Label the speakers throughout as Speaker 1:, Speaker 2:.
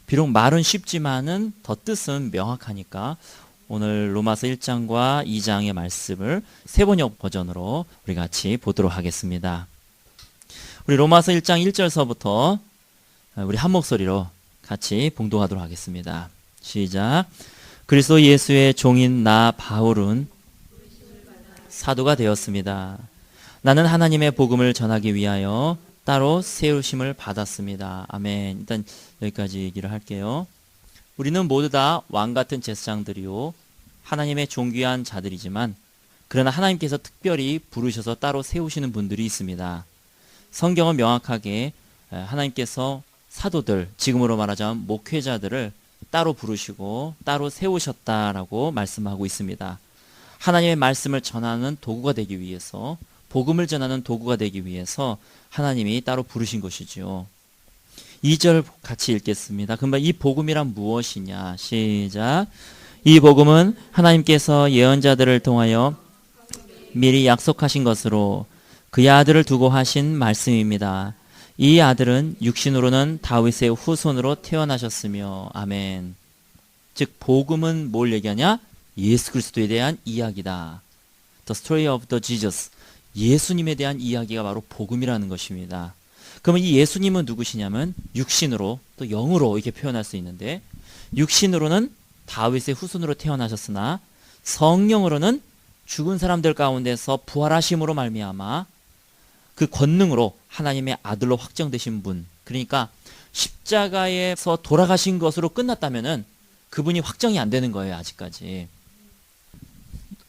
Speaker 1: 비록 말은 쉽지만은 더 뜻은 명확하니까 오늘 로마서 1장과 2장의 말씀을 세번역 버전으로 우리 같이 보도록 하겠습니다. 우리 로마서 1장 1절서부터 우리 한 목소리로 같이 봉독하도록 하겠습니다. 시작. 그리스도 예수의 종인 나 바울은 사도가 되었습니다. 나는 하나님의 복음을 전하기 위하여 따로 세우심을 받았습니다. 아멘. 일단 여기까지 얘기를 할게요. 우리는 모두 다 왕같은 제사장들이요 하나님의 존귀한 자들이지만 그러나 하나님께서 특별히 부르셔서 따로 세우시는 분들이 있습니다. 성경은 명확하게 하나님께서 사도들, 지금으로 말하자면 목회자들을 따로 부르시고 따로 세우셨다라고 말씀하고 있습니다. 하나님의 말씀을 전하는 도구가 되기 위해서, 복음을 전하는 도구가 되기 위해서 하나님이 따로 부르신 것이죠. 2절 같이 읽겠습니다. 그러면 이 복음이란 무엇이냐? 시작. 이 복음은 하나님께서 예언자들을 통하여 미리 약속하신 것으로 그의 아들을 두고 하신 말씀입니다. 이 아들은 육신으로는 다윗의 후손으로 태어나셨으며 아멘. 즉 복음은 뭘 얘기하냐? 예수 그리스도에 대한 이야기다. The story of the Jesus. 예수님에 대한 이야기가 바로 복음이라는 것입니다. 그러면 이 예수님은 누구시냐면 육신으로 또 영으로 이렇게 표현할 수 있는데 육신으로는 다윗의 후손으로 태어나셨으나 성령으로는 죽은 사람들 가운데서 부활하심으로 말미암아 그 권능으로 하나님의 아들로 확정되신 분, 그러니까 십자가에서 돌아가신 것으로 끝났다면은 그분이 확정이 안 되는 거예요. 아직까지.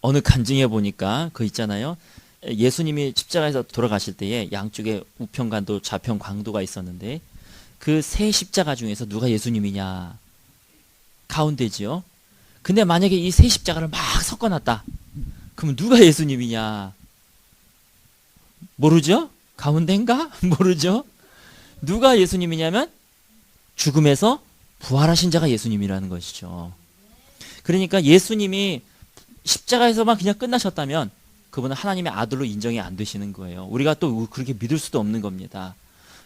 Speaker 1: 어느 간증해 보니까 그 있잖아요, 예수님이 십자가에서 돌아가실 때에 양쪽에 우편관도 좌편광도가 있었는데 그 세 십자가 중에서 누가 예수님이냐? 가운데지요. 근데 만약에 이 세 십자가를 막 섞어놨다. 그럼 누가 예수님이냐? 모르죠? 가운데인가? 모르죠? 누가 예수님이냐면 죽음에서 부활하신 자가 예수님이라는 것이죠. 그러니까 예수님이 십자가에서만 그냥 끝나셨다면 그분은 하나님의 아들로 인정이 안 되시는 거예요. 우리가 또 그렇게 믿을 수도 없는 겁니다.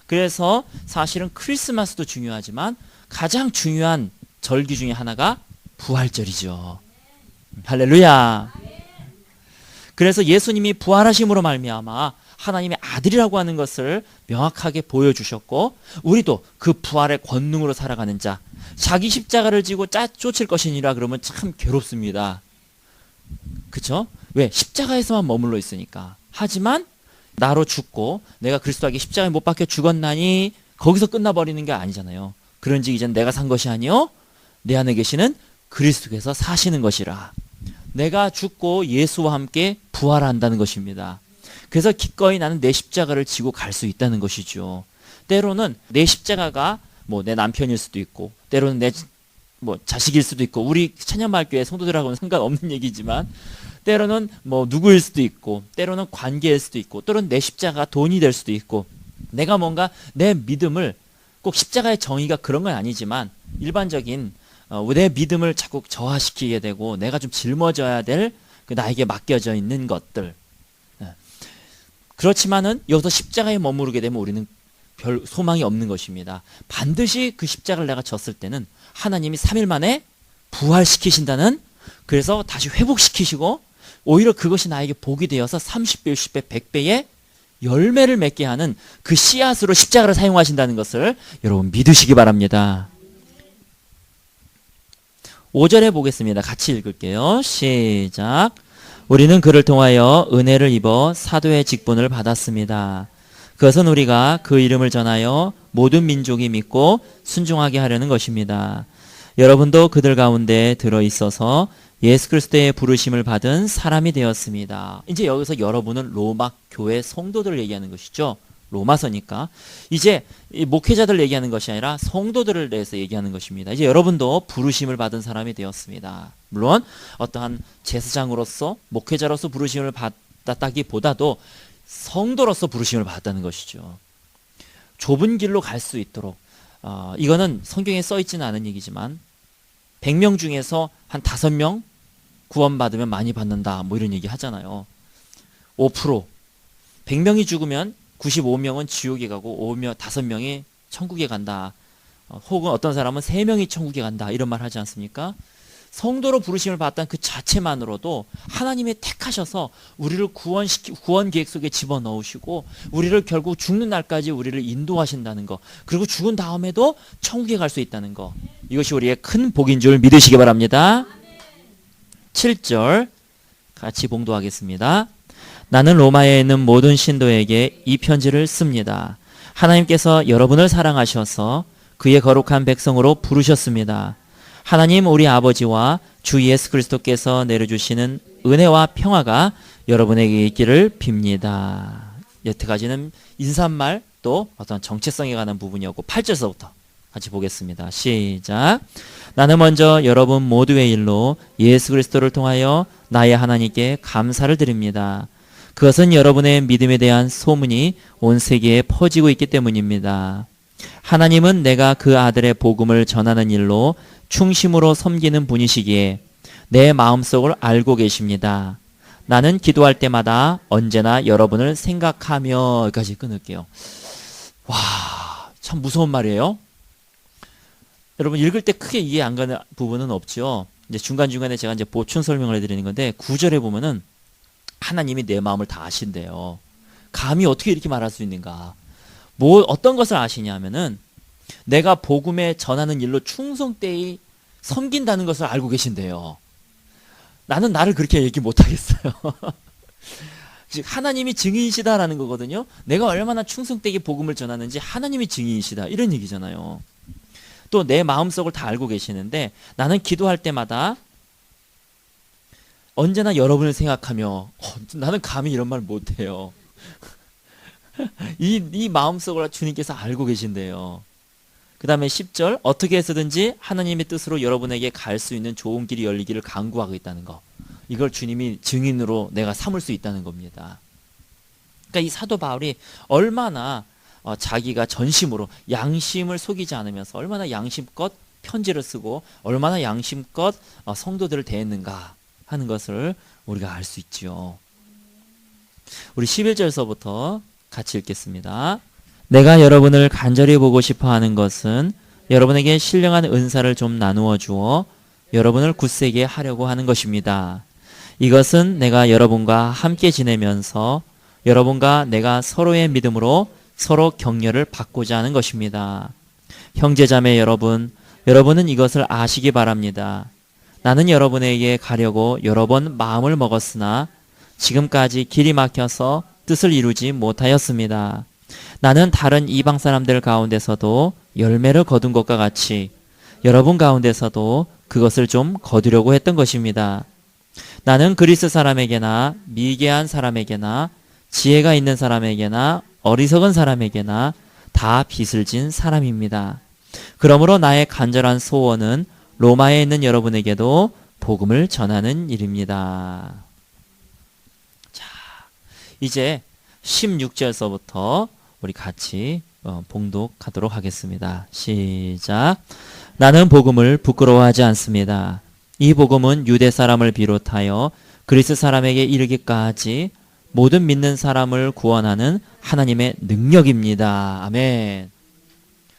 Speaker 1: 그래서 사실은 크리스마스도 중요하지만 가장 중요한 절기 중에 하나가 부활절이죠. 할렐루야. 그래서 예수님이 부활하심으로 말미암아 하나님의 아들이라고 하는 것을 명확하게 보여주셨고 우리도 그 부활의 권능으로 살아가는 자, 자기 십자가를 지고 쫓을 것이니라 그러면 참 괴롭습니다. 그렇죠? 왜? 십자가에서만 머물러 있으니까. 하지만 나로 죽고 내가 그리스도에게 십자가에 못 박혀 죽었나니 거기서 끝나버리는 게 아니잖아요. 그런즉 이젠 내가 산 것이 아니요 내 안에 계시는 그리스도께서 사시는 것이라. 내가 죽고 예수와 함께 부활한다는 것입니다. 그래서 기꺼이 나는 내 십자가를 지고 갈 수 있다는 것이죠. 때로는 내 십자가가 내 남편일 수도 있고 때로는 내 자식일 수도 있고 우리 찬양마을교회 성도들하고는 상관없는 얘기지만 때로는 누구일 수도 있고 때로는 관계일 수도 있고 때로는 내 십자가가 돈이 될 수도 있고 내가 뭔가 내 믿음을 꼭 십자가의 정의가 그런 건 아니지만 일반적인 내 믿음을 자꾸 저하시키게 되고 내가 좀 짊어져야 될 나에게 맡겨져 있는 것들. 그렇지만은 여기서 십자가에 머무르게 되면 우리는 별 소망이 없는 것입니다. 반드시 그 십자가를 내가 졌을 때는 하나님이 3일 만에 부활시키신다는, 그래서 다시 회복시키시고 오히려 그것이 나에게 복이 되어서 30배, 60배, 100배의 열매를 맺게 하는 그 씨앗으로 십자가를 사용하신다는 것을 여러분 믿으시기 바랍니다. 5절에 보겠습니다. 같이 읽을게요. 시작. 우리는 그를 통하여 은혜를 입어 사도의 직분을 받았습니다. 그것은 우리가 그 이름을 전하여 모든 민족이 믿고 순종하게 하려는 것입니다. 여러분도 그들 가운데 들어있어서 예수 그리스도의 부르심을 받은 사람이 되었습니다. 이제 여기서 여러분은 로마 교회 성도들을 얘기하는 것이죠. 로마서니까. 이제 목회자들 얘기하는 것이 아니라 성도들을 대해서 얘기하는 것입니다. 이제 여러분도 부르심을 받은 사람이 되었습니다. 물론 어떠한 제사장으로서 목회자로서 부르심을 받았다기보다도 성도로서 부르심을 받았다는 것이죠. 좁은 길로 갈 수 있도록 이거는 성경에 써있지는 않은 얘기지만 100명 중에서 한 5명 구원받으면 많이 받는다 이런 얘기 하잖아요. 5% 100명이 죽으면 95명은 지옥에 가고 5명이 천국에 간다. 혹은 어떤 사람은 3명이 천국에 간다 이런 말 하지 않습니까? 성도로 부르심을 받았다는 그 자체만으로도 하나님이 택하셔서 우리를 구원 계획 속에 집어넣으시고 우리를 결국 죽는 날까지 우리를 인도하신다는 거, 그리고 죽은 다음에도 천국에 갈 수 있다는 거, 이것이 우리의 큰 복인 줄 믿으시기 바랍니다. 7절 같이 봉독하겠습니다. 나는 로마에 있는 모든 신도에게 이 편지를 씁니다. 하나님께서 여러분을 사랑하셔서 그의 거룩한 백성으로 부르셨습니다. 하나님 우리 아버지와 주 예수 그리스도께서 내려주시는 은혜와 평화가 여러분에게 있기를 빕니다. 여태까지는 인사말 또 어떤 정체성에 관한 부분이었고 8절서부터 같이 보겠습니다. 시작. 나는 먼저 여러분 모두의 일로 예수 그리스도를 통하여 나의 하나님께 감사를 드립니다. 그것은 여러분의 믿음에 대한 소문이 온 세계에 퍼지고 있기 때문입니다. 하나님은 내가 그 아들의 복음을 전하는 일로 충심으로 섬기는 분이시기에 내 마음속을 알고 계십니다. 나는 기도할 때마다 언제나 여러분을 생각하며, 여기까지 끊을게요. 와, 참 무서운 말이에요. 여러분 읽을 때 크게 이해 안 가는 부분은 없죠. 이제 중간중간에 제가 이제 보충 설명을 해드리는 건데 9절에 보면은 하나님이 내 마음을 다 아신대요. 감히 어떻게 이렇게 말할 수 있는가? 어떤 것을 아시냐면은 내가 복음에 전하는 일로 충성되이 섬긴다는 것을 알고 계신대요. 나는 나를 그렇게 얘기 못하겠어요. 즉 하나님이 증인이시다라는 거거든요. 내가 얼마나 충성되게 복음을 전하는지 하나님이 증인이시다 이런 얘기잖아요. 또 내 마음속을 다 알고 계시는데 나는 기도할 때마다 언제나 여러분을 생각하며 나는 감히 이런 말 못해요. 이 마음속을 주님께서 알고 계신대요. 그 다음에 10절 어떻게 해서든지 하나님의 뜻으로 여러분에게 갈 수 있는 좋은 길이 열리기를 간구하고 있다는 거, 이걸 주님이 증인으로 내가 삼을 수 있다는 겁니다. 그러니까 이 사도 바울이 얼마나 자기가 전심으로 양심을 속이지 않으면서 얼마나 양심껏 편지를 쓰고 얼마나 양심껏 성도들을 대했는가 하는 것을 우리가 알 수 있지요. 우리 11절서부터 같이 읽겠습니다. 내가 여러분을 간절히 보고 싶어 하는 것은 여러분에게 신령한 은사를 좀 나누어 주어 여러분을 굳세게 하려고 하는 것입니다. 이것은 내가 여러분과 함께 지내면서 여러분과 내가 서로의 믿음으로 서로 격려를 받고자 하는 것입니다. 형제자매 여러분은 이것을 아시기 바랍니다. 나는 여러분에게 가려고 여러 번 마음을 먹었으나 지금까지 길이 막혀서 뜻을 이루지 못하였습니다. 나는 다른 이방 사람들 가운데서도 열매를 거둔 것과 같이 여러분 가운데서도 그것을 좀 거두려고 했던 것입니다. 나는 그리스 사람에게나 미개한 사람에게나 지혜가 있는 사람에게나 어리석은 사람에게나 다 빚을 진 사람입니다. 그러므로 나의 간절한 소원은 로마에 있는 여러분에게도 복음을 전하는 일입니다. 자, 이제 16절서부터 우리 같이 봉독하도록 하겠습니다. 시작. 나는 복음을 부끄러워하지 않습니다. 이 복음은 유대 사람을 비롯하여 그리스 사람에게 이르기까지 모든 믿는 사람을 구원하는 하나님의 능력입니다. 아멘.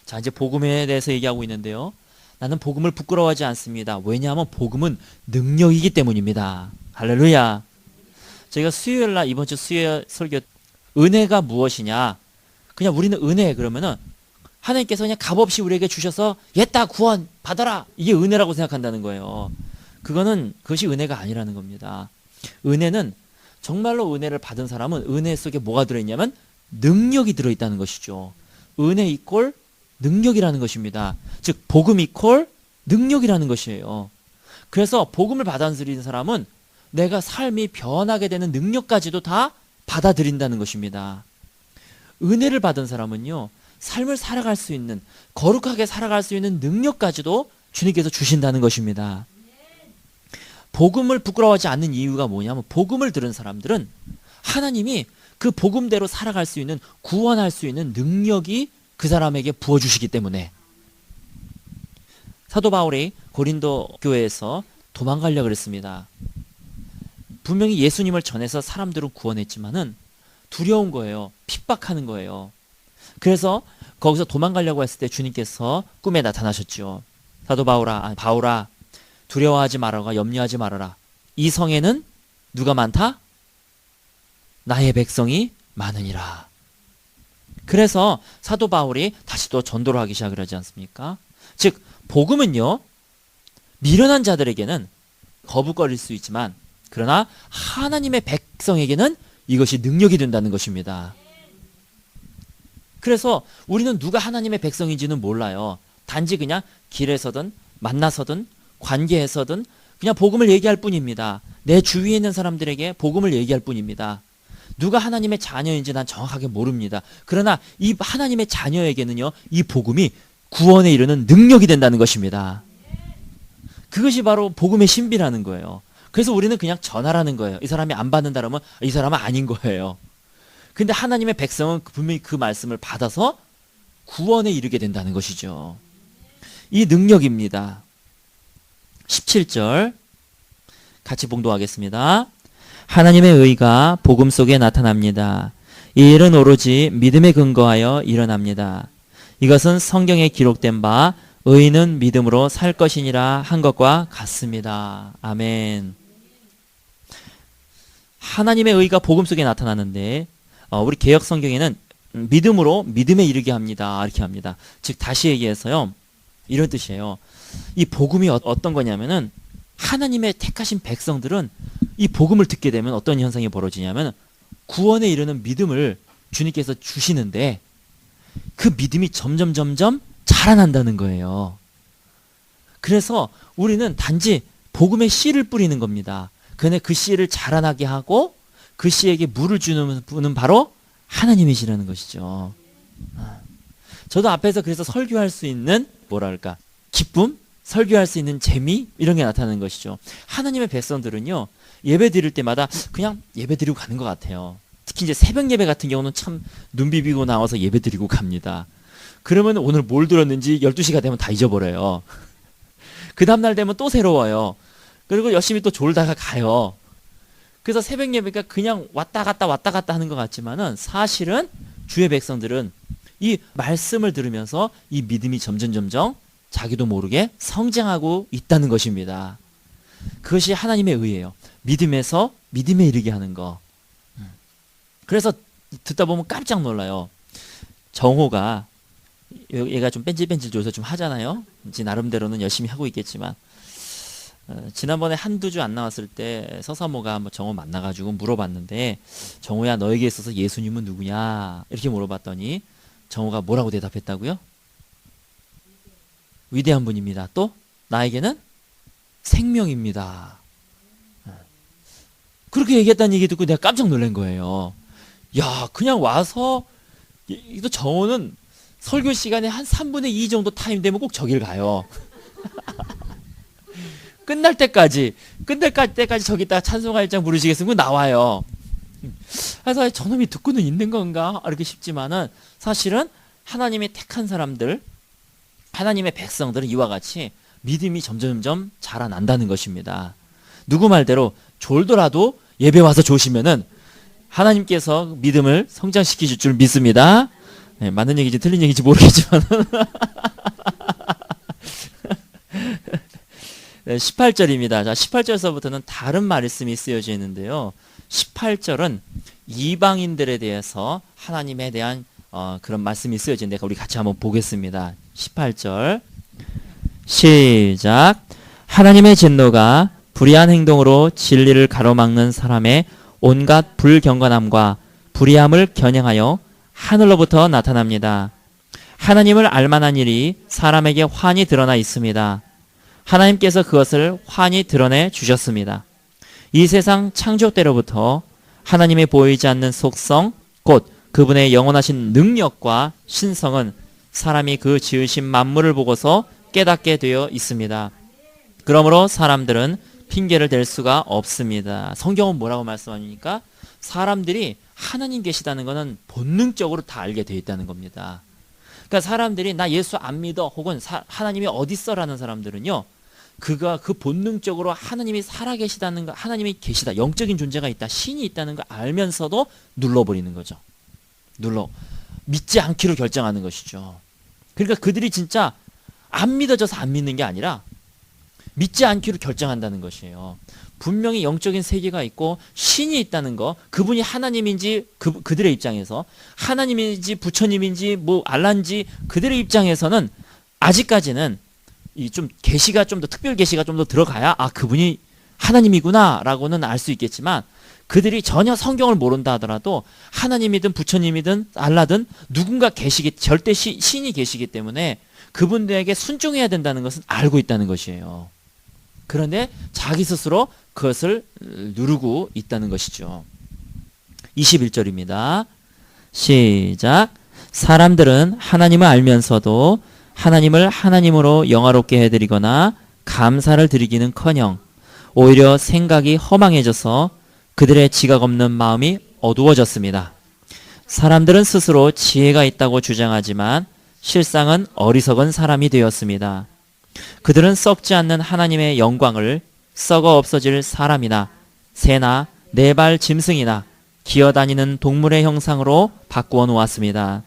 Speaker 1: 자, 이제 복음에 대해서 얘기하고 있는데요. 나는 복음을 부끄러워하지 않습니다. 왜냐하면 복음은 능력이기 때문입니다. 할렐루야. 저희가 수요일날 이번 주 수요일 설교 은혜가 무엇이냐? 그냥 우리는 은혜 그러면은 하나님께서 그냥 값없이 우리에게 주셔서 옛다 구원 받아라, 이게 은혜라고 생각한다는 거예요. 그것이 은혜가 아니라는 겁니다. 은혜는 정말로 은혜를 받은 사람은 은혜 속에 뭐가 들어있냐면 능력이 들어있다는 것이죠. 은혜 이꼴 능력이라는 것입니다. 즉 복음 이꼴 능력이라는 것이에요. 그래서 복음을 받아들이는 사람은 내가 삶이 변하게 되는 능력까지도 다 받아들인다는 것입니다. 은혜를 받은 사람은요, 삶을 살아갈 수 있는, 거룩하게 살아갈 수 있는 능력까지도 주님께서 주신다는 것입니다. 복음을 부끄러워하지 않는 이유가 뭐냐면 복음을 들은 사람들은 하나님이 그 복음대로 살아갈 수 있는, 구원할 수 있는 능력이 그 사람에게 부어주시기 때문에. 사도 바울이 고린도 교회에서 도망가려고 그랬습니다. 분명히 예수님을 전해서 사람들은 구원했지만은 두려운 거예요. 핍박하는 거예요. 그래서 거기서 도망가려고 했을 때 주님께서 꿈에 나타나셨죠. 사도 바울아 두려워하지 말아라, 염려하지 말아라. 이 성에는 누가 많다? 나의 백성이 많으니라. 그래서 사도 바울이 다시 또 전도를 하기 시작을 하지 않습니까? 즉 복음은요, 미련한 자들에게는 거부거릴 수 있지만 그러나 하나님의 백성에게는 이것이 능력이 된다는 것입니다. 그래서 우리는 누가 하나님의 백성인지는 몰라요. 단지 그냥 길에서든 만나서든 관계에서든 그냥 복음을 얘기할 뿐입니다. 내 주위에 있는 사람들에게 복음을 얘기할 뿐입니다. 누가 하나님의 자녀인지 난 정확하게 모릅니다. 그러나 이 하나님의 자녀에게는요, 이 복음이 구원에 이르는 능력이 된다는 것입니다. 그것이 바로 복음의 신비라는 거예요. 그래서 우리는 그냥 전하라는 거예요. 이 사람이 안 받는다 그러면 이 사람은 아닌 거예요. 근데 하나님의 백성은 분명히 그 말씀을 받아서 구원에 이르게 된다는 것이죠. 이 능력입니다. 17절 같이 봉독하겠습니다. 하나님의 의가 복음 속에 나타납니다. 이 일은 오로지 믿음에 근거하여 일어납니다. 이것은 성경에 기록된 바 의인은 믿음으로 살 것이니라 한 것과 같습니다. 아멘. 하나님의 의가 복음 속에 나타나는데 우리 개역 성경에는 믿음으로 믿음에 이르게 합니다. 이렇게 합니다. 즉 다시 얘기해서요, 이런 뜻이에요. 이 복음이 어떤 거냐면은 하나님의 택하신 백성들은 이 복음을 듣게 되면 어떤 현상이 벌어지냐면 구원에 이르는 믿음을 주님께서 주시는데 그 믿음이 점점 자라난다는 거예요. 그래서 우리는 단지 복음의 씨를 뿌리는 겁니다. 그런데 그 씨를 자라나게 하고 그 씨에게 물을 주는 분은 바로 하나님이시라는 것이죠. 저도 앞에서 그래서 설교할 수 있는 뭐랄까 기쁨, 설교할 수 있는 재미 이런 게 나타나는 것이죠. 하나님의 백성들은요, 예배 드릴 때마다 그냥 예배 드리고 가는 것 같아요. 특히 이제 새벽 예배 같은 경우는 참 눈 비비고 나와서 예배 드리고 갑니다. 그러면 오늘 뭘 들었는지 12시가 되면 다 잊어버려요. 그 다음날 되면 또 새로워요. 그리고 열심히 또 졸다가 가요. 그래서 새벽 예배가 그냥 왔다 갔다 하는 것 같지만은 사실은 주의 백성들은 이 말씀을 들으면서 이 믿음이 점점 자기도 모르게 성장하고 있다는 것입니다. 그것이 하나님의 의예요. 믿음에서 믿음에 이르게 하는 거. 그래서 듣다 보면 깜짝 놀라요. 정호가 얘가 좀 뺀질뺀질 줘서 좀 하잖아요. 지 나름대로는 열심히 하고 있겠지만 지난번에 한두 주 안 나왔을 때 서사모가 한번 정호 만나가지고 물어봤는데, 정호야 너에게 있어서 예수님은 누구냐 이렇게 물어봤더니 정호가 뭐라고 대답했다고요? 위대한 분입니다. 또 나에게는 생명입니다. 그렇게 얘기했다는 얘기 듣고 내가 깜짝 놀란 거예요. 야, 그냥 와서 또 정호는 설교 시간에 한 3분의 2 정도 타임 되면 꼭 저길 가요. 끝날 때까지 저기다가 찬송가 1장 부르시겠으면 나와요. 그래서 저놈이 듣고는 있는 건가 이렇게 싶지만은 사실은 하나님이 택한 사람들, 하나님의 백성들은 이와 같이 믿음이 점점 자라난다는 것입니다. 누구 말대로 졸더라도 예배 와서 조시면은 하나님께서 믿음을 성장시키실 줄 믿습니다. 네, 맞는 얘기인지 틀린 얘기인지 모르겠지만 네, 18절입니다. 자, 18절서부터는 다른 말씀이 쓰여져 있는데요. 18절은 이방인들에 대해서 하나님에 대한 그런 말씀이 쓰여져 있는데 우리 같이 한번 보겠습니다. 18절 시작. 하나님의 진노가 불의한 행동으로 진리를 가로막는 사람의 온갖 불경건함과 불의함을 겨냥하여 하늘로부터 나타납니다. 하나님을 알만한 일이 사람에게 환히 드러나 있습니다. 하나님께서 그것을 환히 드러내 주셨습니다. 이 세상 창조 때로부터 하나님의 보이지 않는 속성, 곧 그분의 영원하신 능력과 신성은 사람이 그 지으신 만물을 보고서 깨닫게 되어 있습니다. 그러므로 사람들은 핑계를 댈 수가 없습니다. 성경은 뭐라고 말씀하니까 사람들이 하나님 계시다는 것은 본능적으로 다 알게 되어 있다는 겁니다. 그러니까 사람들이 나 예수 안 믿어 혹은 하나님이 어디 있어라는 사람들은요, 그가 그 본능적으로 하나님이 살아계시다는 거, 하나님이 계시다, 영적인 존재가 있다, 신이 있다는 걸 알면서도 눌러버리는 거죠. 믿지 않기로 결정하는 것이죠. 그러니까 그들이 진짜 안 믿어져서 안 믿는 게 아니라 믿지 않기로 결정한다는 것이에요. 분명히 영적인 세계가 있고 신이 있다는 거, 그분이 하나님인지 그들의 입장에서 하나님인지 부처님인지 뭐 알라인지 그들의 입장에서는 아직까지는 이 좀 계시가 좀 더 특별 계시가 좀 더 들어가야 아 그분이 하나님이구나라고는 알 수 있겠지만 그들이 전혀 성경을 모른다 하더라도 하나님이든 부처님이든 알라든 누군가 계시기 절대 신이 계시기 때문에 그분들에게 순종해야 된다는 것은 알고 있다는 것이에요. 그런데 자기 스스로 그것을 누르고 있다는 것이죠. 21절입니다. 시작. 사람들은 하나님을 알면서도 하나님을 하나님으로 영화롭게 해드리거나 감사를 드리기는커녕 오히려 생각이 허망해져서 그들의 지각 없는 마음이 어두워졌습니다. 사람들은 스스로 지혜가 있다고 주장하지만 실상은 어리석은 사람이 되었습니다. 그들은 썩지 않는 하나님의 영광을 썩어 없어질 사람이나 새나 네 발 짐승이나 기어다니는 동물의 형상으로 바꾸어 놓았습니다.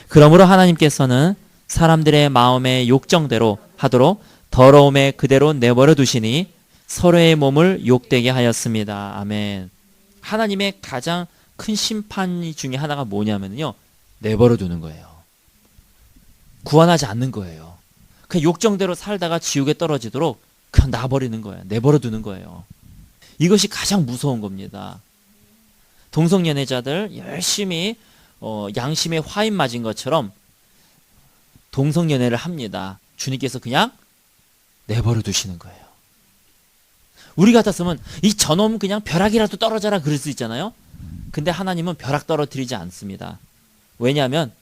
Speaker 1: 그러므로 하나님께서는 사람들의 마음의 욕정대로 하도록 더러움에 그대로 내버려 두시니 서로의 몸을 욕되게 하였습니다. 아멘. 하나님의 가장 큰 심판 중에 하나가 뭐냐면요, 내버려 두는 거예요. 구원하지 않는 거예요. 그냥 욕정대로 살다가 지옥에 떨어지도록 그냥 놔버리는 거예요. 내버려 두는 거예요. 이것이 가장 무서운 겁니다. 동성연애자들 열심히 양심에 화인 맞은 것처럼 동성연애를 합니다. 주님께서 그냥 내버려 두시는 거예요. 우리 같았으면 이 저놈 그냥 벼락이라도 떨어져라 그럴 수 있잖아요. 근데 하나님은 벼락 떨어뜨리지 않습니다. 왜냐하면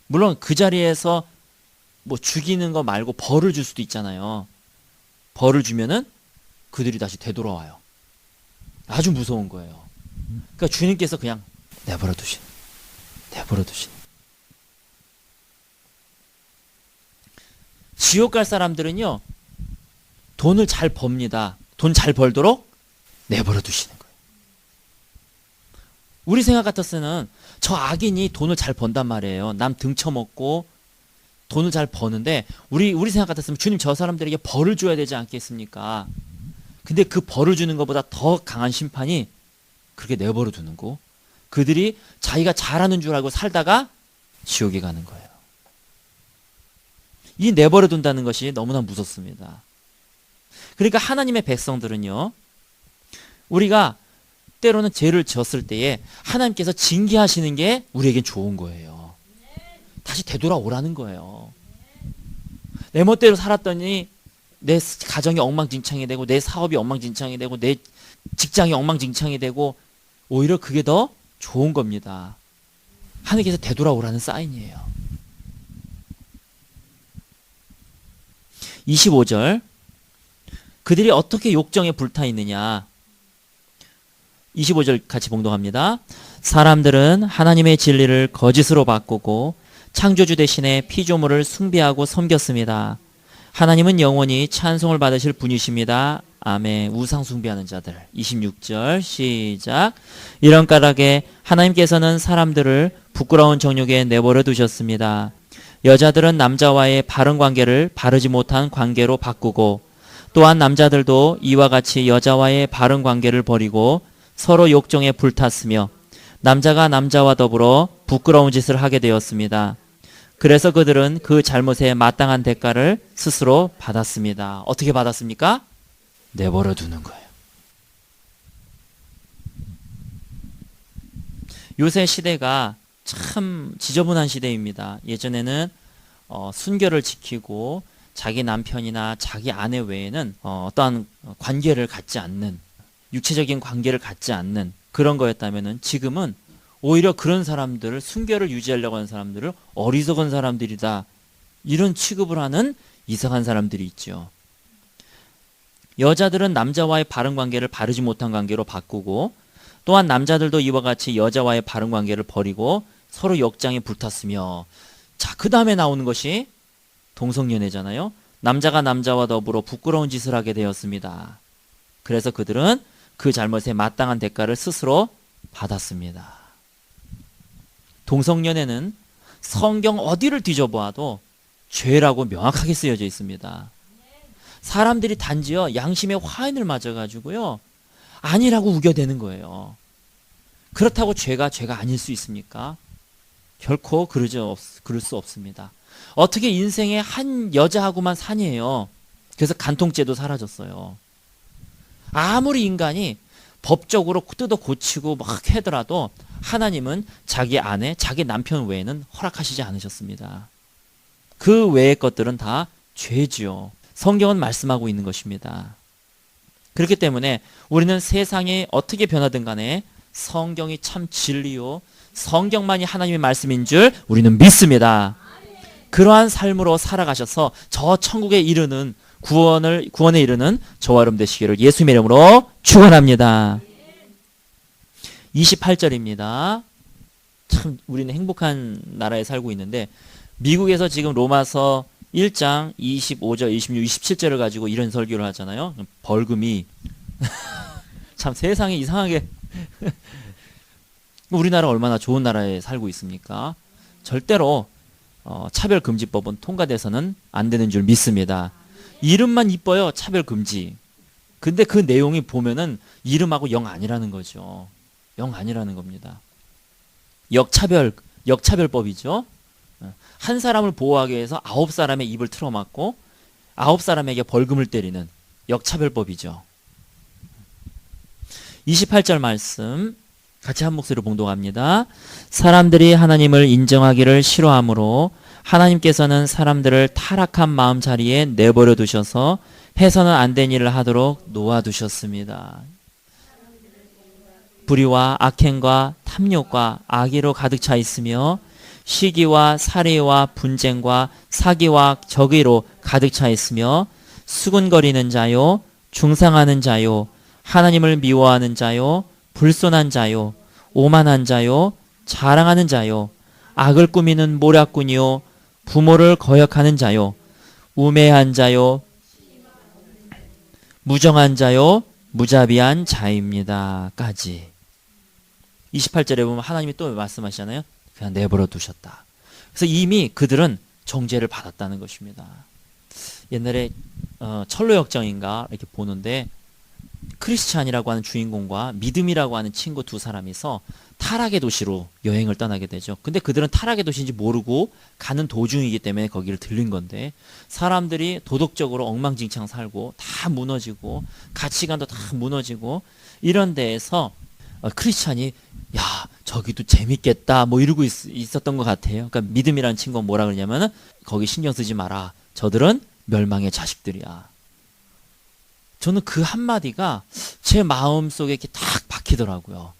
Speaker 1: 물론 그 자리에서 뭐 죽이는 거 말고 벌을 줄 수도 있잖아요. 벌을 주면은 그들이 다시 되돌아와요. 아주 무서운 거예요. 그러니까 주님께서 그냥 내버려 두신. 지옥 갈 사람들은요, 돈을 잘 법니다. 돈 잘 벌도록 내버려 두시는 거예요. 우리 생각 같았으면 저 악인이 돈을 잘 번단 말이에요. 남 등쳐먹고 돈을 잘 버는데 우리 생각 같았으면 주님 저 사람들에게 벌을 줘야 되지 않겠습니까? 근데 그 벌을 주는 것보다 더 강한 심판이 그렇게 내버려 두는 거. 그들이 자기가 잘하는 줄 알고 살다가 지옥에 가는 거예요. 이 내버려 둔다는 것이 너무나 무섭습니다. 그러니까 하나님의 백성들은요, 우리가 때로는 죄를 지었을 때에 하나님께서 징계하시는 게 우리에겐 좋은 거예요. 다시 되돌아오라는 거예요. 내 멋대로 살았더니 내 가정이 엉망진창이 되고 내 사업이 엉망진창이 되고 내 직장이 엉망진창이 되고 오히려 그게 더 좋은 겁니다. 하나님께서 되돌아오라는 사인이에요. 25절. 그들이 어떻게 욕정에 불타 있느냐. 25절 같이 봉독합니다. 사람들은 하나님의 진리를 거짓으로 바꾸고 창조주 대신에 피조물을 숭배하고 섬겼습니다. 하나님은 영원히 찬송을 받으실 분이십니다. 아멘. 우상 숭배하는 자들. 26절 시작. 이런 까닭에 하나님께서는 사람들을 부끄러운 정욕에 내버려 두셨습니다. 여자들은 남자와의 바른 관계를 바르지 못한 관계로 바꾸고 또한 남자들도 이와 같이 여자와의 바른 관계를 버리고 서로 욕정에 불탔으며 남자가 남자와 더불어 부끄러운 짓을 하게 되었습니다. 그래서 그들은 그 잘못에 마땅한 대가를 스스로 받았습니다. 어떻게 받았습니까? 내버려 두는 거예요. 요새 시대가 참 지저분한 시대입니다. 예전에는 순결을 지키고 자기 남편이나 자기 아내 외에는 어떠한 관계를 갖지 않는, 육체적인 관계를 갖지 않는 그런 거였다면은 지금은 오히려 그런 사람들을, 순결을 유지하려고 하는 사람들을 어리석은 사람들이다, 이런 취급을 하는 이상한 사람들이 있죠. 여자들은 남자와의 바른 관계를 바르지 못한 관계로 바꾸고 또한 남자들도 이와 같이 여자와의 바른 관계를 버리고 서로 역장에 불탔으며, 자, 그 다음에 나오는 것이 동성연애잖아요. 남자가 남자와 더불어 부끄러운 짓을 하게 되었습니다. 그래서 그들은 그 잘못에 마땅한 대가를 스스로 받았습니다. 동성연애는 성경 어디를 뒤져보아도 죄라고 명확하게 쓰여져 있습니다. 사람들이 단지요 양심의 화인을 맞아가지고요 아니라고 우겨대는 거예요. 그렇다고 죄가 아닐 수 있습니까? 결코 그럴 수 없습니다. 어떻게 인생에 한 여자하고만 산이에요. 그래서 간통죄도 사라졌어요. 아무리 인간이 법적으로 뜯어 고치고 막 하더라도 하나님은 자기 아내, 자기 남편 외에는 허락하시지 않으셨습니다. 그 외의 것들은 다 죄지요. 성경은 말씀하고 있는 것입니다. 그렇기 때문에 우리는 세상이 어떻게 변하든 간에 성경이 참 진리요 성경만이 하나님의 말씀인 줄 우리는 믿습니다. 그러한 삶으로 살아가셔서 저 천국에 이르는 구원에 이르는 저와 여러분 되시기를 예수님의 이름으로 축원합니다. 28절입니다. 참 우리는 행복한 나라에 살고 있는데 미국에서 지금 로마서 1장 25절, 26, 27절을 가지고 이런 설교를 하잖아요. 벌금이 참 세상에 이상하게 우리나라 얼마나 좋은 나라에 살고 있습니까? 절대로 차별금지법은 통과돼서는 안 되는 줄 믿습니다. 이름만 이뻐요. 차별금지. 근데 그 내용이 보면은 이름하고 영 아니라는 거죠. 영 아니라는 겁니다. 역차별법이죠. 한 사람을 보호하기 위해서 9사람의 입을 틀어막고 9사람에게 벌금을 때리는 역차별법이죠. 28절 말씀 같이 한 목소리로 봉독합니다. 사람들이 하나님을 인정하기를 싫어하므로 하나님께서는 사람들을 타락한 마음 자리에 내버려 두셔서 해서는 안 된 일을 하도록 놓아두셨습니다. 불의와 악행과 탐욕과 악의로 가득 차 있으며 시기와 살해와 분쟁과 사기와 적의로 가득 차 있으며 수군거리는 자요 중상하는 자요 하나님을 미워하는 자요 불손한 자요 오만한 자요 자랑하는 자요 악을 꾸미는 모략꾼이요 부모를 거역하는 자요 우매한 자요 무정한 자요 무자비한 자입니다. 까지 28절에 보면 하나님이 또 말씀하시잖아요. 그냥 내버려 두셨다. 그래서 이미 그들은 정죄를 받았다는 것입니다. 옛날에 철로역정인가 이렇게 보는데 크리스찬이라고 하는 주인공과 믿음이라고 하는 친구 두 사람이서 타락의 도시로 여행을 떠나게 되죠. 근데 그들은 타락의 도시인지 모르고 가는 도중이기 때문에 거기를 들린 건데 사람들이 도덕적으로 엉망진창 살고 다 무너지고 가치관도 다 무너지고 이런 데에서 크리스찬이 야 저기도 재밌겠다 뭐 이러고 있었던 것 같아요. 그러니까 믿음이라는 친구가 뭐라 그러냐면은 거기 신경 쓰지 마라. 저들은 멸망의 자식들이야. 저는 그 한마디가 제 마음속에 이렇게 딱 박히더라고요.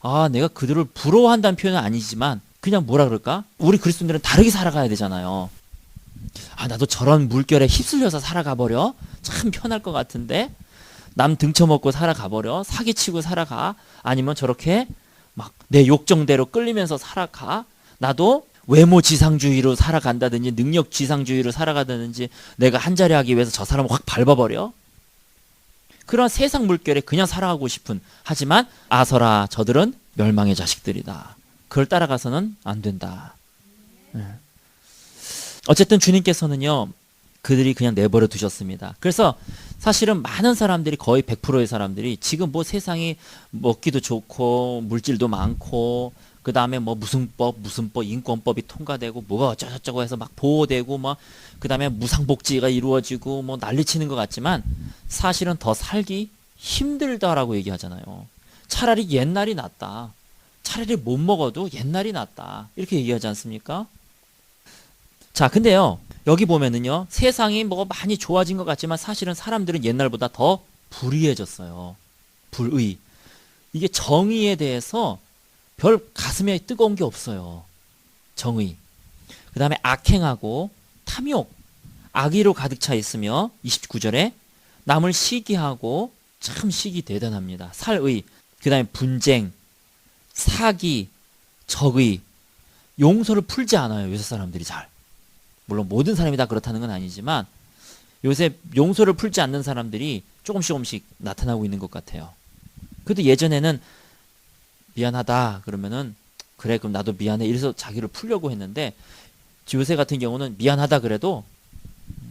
Speaker 1: 아, 내가 그들을 부러워한다는 표현은 아니지만 그냥 뭐라 그럴까? 우리 그리스도인들은 다르게 살아가야 되잖아요. 아, 나도 저런 물결에 휩쓸려서 살아가 버려? 참 편할 것 같은데? 남 등쳐먹고 살아가 버려? 사기치고 살아가? 아니면 저렇게 막 내 욕정대로 끌리면서 살아가? 나도 외모 지상주의로 살아간다든지 능력 지상주의로 살아가다든지 내가 한자리 하기 위해서 저 사람을 확 밟아버려? 그런 세상 물결에 그냥 살아가고 싶은 하지만 아서라 저들은 멸망의 자식들이다. 그걸 따라가서는 안 된다. 어쨌든 주님께서는요. 그들이 그냥 내버려 두셨습니다. 그래서 사실은 많은 사람들이 거의 100%의 사람들이 지금 뭐 세상이 먹기도 좋고 물질도 많고 그 다음에 뭐 무슨 법 인권법이 통과되고 뭐가 어쩌고저쩌고 해서 막 보호되고 뭐 그 다음에 무상복지가 이루어지고 뭐 난리치는 것 같지만 사실은 더 살기 힘들다라고 얘기하잖아요. 차라리 옛날이 낫다. 차라리 못 먹어도 옛날이 낫다. 이렇게 얘기하지 않습니까? 자, 근데요. 여기 보면은요. 세상이 뭐 많이 좋아진 것 같지만 사실은 사람들은 옛날보다 더 불의해졌어요. 불의. 이게 정의에 대해서 별 가슴에 뜨거운 게 없어요. 정의. 그 다음에 악행하고 탐욕, 악의로 가득 차 있으며 29절에 남을 시기하고 참 시기 대단합니다. 살의, 그 다음에 분쟁, 사기, 적의, 용서를 풀지 않아요. 요새 사람들이 잘. 물론 모든 사람이 다 그렇다는 건 아니지만 요새 용서를 풀지 않는 사람들이 조금씩 나타나고 있는 것 같아요. 그래도 예전에는 미안하다 그러면은 그래 그럼 나도 미안해 이래서 자기를 풀려고 했는데 요새 같은 경우는 미안하다 그래도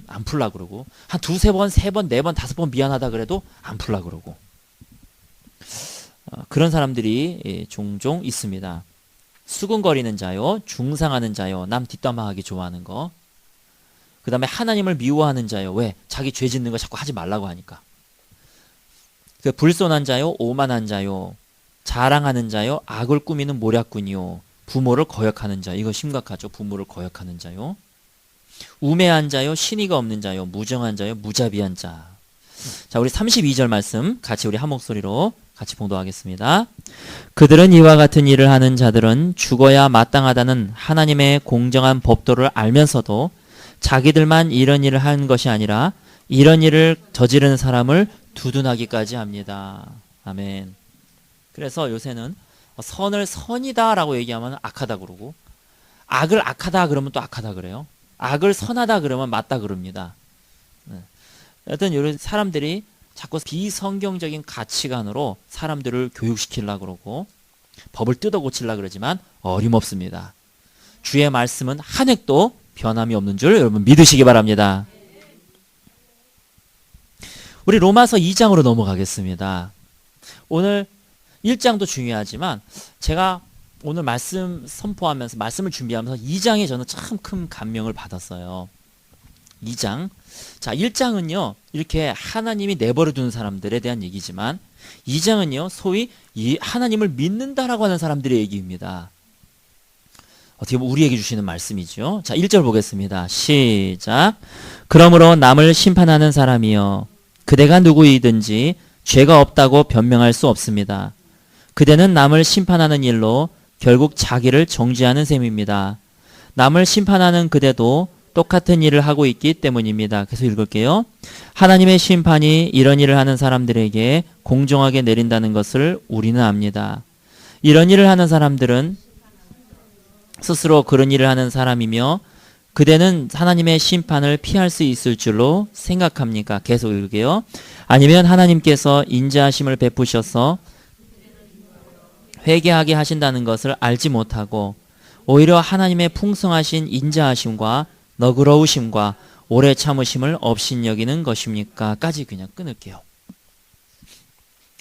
Speaker 1: 안 풀라 그러고 한 두세 번, 세 번, 네 번, 다섯 번 미안하다 그래도 안 풀라 그러고 그런 사람들이 종종 있습니다. 수근거리는 자요, 중상하는 자요, 남 뒷담화하기 좋아하는 거. 그 다음에 하나님을 미워하는 자요. 왜? 자기 죄 짓는 거 자꾸 하지 말라고 하니까. 불손한 자요, 오만한 자요, 자랑하는 자요, 악을 꾸미는 모략꾼이요, 부모를 거역하는 자. 이거 심각하죠. 부모를 거역하는 자요. 우매한 자요, 신의가 없는 자요, 무정한 자요, 무자비한 자. 자, 우리 32절 말씀 같이 우리 한 목소리로 같이 봉독하겠습니다. 그들은 이와 같은 일을 하는 자들은 죽어야 마땅하다는 하나님의 공정한 법도를 알면서도 자기들만 이런 일을 하는 것이 아니라 이런 일을 저지르는 사람을 두둔하기까지 합니다. 아멘. 그래서 요새는 선을 선이다라고 얘기하면 악하다 그러고 악을 악하다 그러면 또 악하다 그래요. 악을 선하다 그러면 맞다 그럽니다. 여튼 이런 사람들이 자꾸 비성경적인 가치관으로 사람들을 교육시키려고 그러고 법을 뜯어 고치려고 그러지만 어림없습니다. 주의 말씀은 한 획도 변함이 없는 줄 여러분 믿으시기 바랍니다. 우리 로마서 2장으로 넘어가겠습니다. 오늘 1장도 중요하지만 제가 오늘 말씀 선포하면서 말씀을 준비하면서 2장에 저는 참 큰 감명을 받았어요. 2장. 자, 1장은요. 이렇게 하나님이 내버려 두는 사람들에 대한 얘기지만 2장은요. 소위 이 하나님을 믿는다라고 하는 사람들의 얘기입니다. 어떻게 보면 우리에게 주시는 말씀이죠. 자, 1절 보겠습니다. 시작. 그러므로 남을 심판하는 사람이여 그대가 누구이든지 죄가 없다고 변명할 수 없습니다. 그대는 남을 심판하는 일로 결국 자기를 정죄하는 셈입니다. 남을 심판하는 그대도 똑같은 일을 하고 있기 때문입니다. 계속 읽을게요. 하나님의 심판이 이런 일을 하는 사람들에게 공정하게 내린다는 것을 우리는 압니다. 이런 일을 하는 사람들은 스스로 그런 일을 하는 사람이며 그대는 하나님의 심판을 피할 수 있을 줄로 생각합니까? 계속 읽을게요. 아니면 하나님께서 인자하심을 베푸셔서 회개하게 하신다는 것을 알지 못하고 오히려 하나님의 풍성하신 인자하심과 너그러우심과 오래 참으심을 업신여기는 것입니까? 까지 그냥 끊을게요.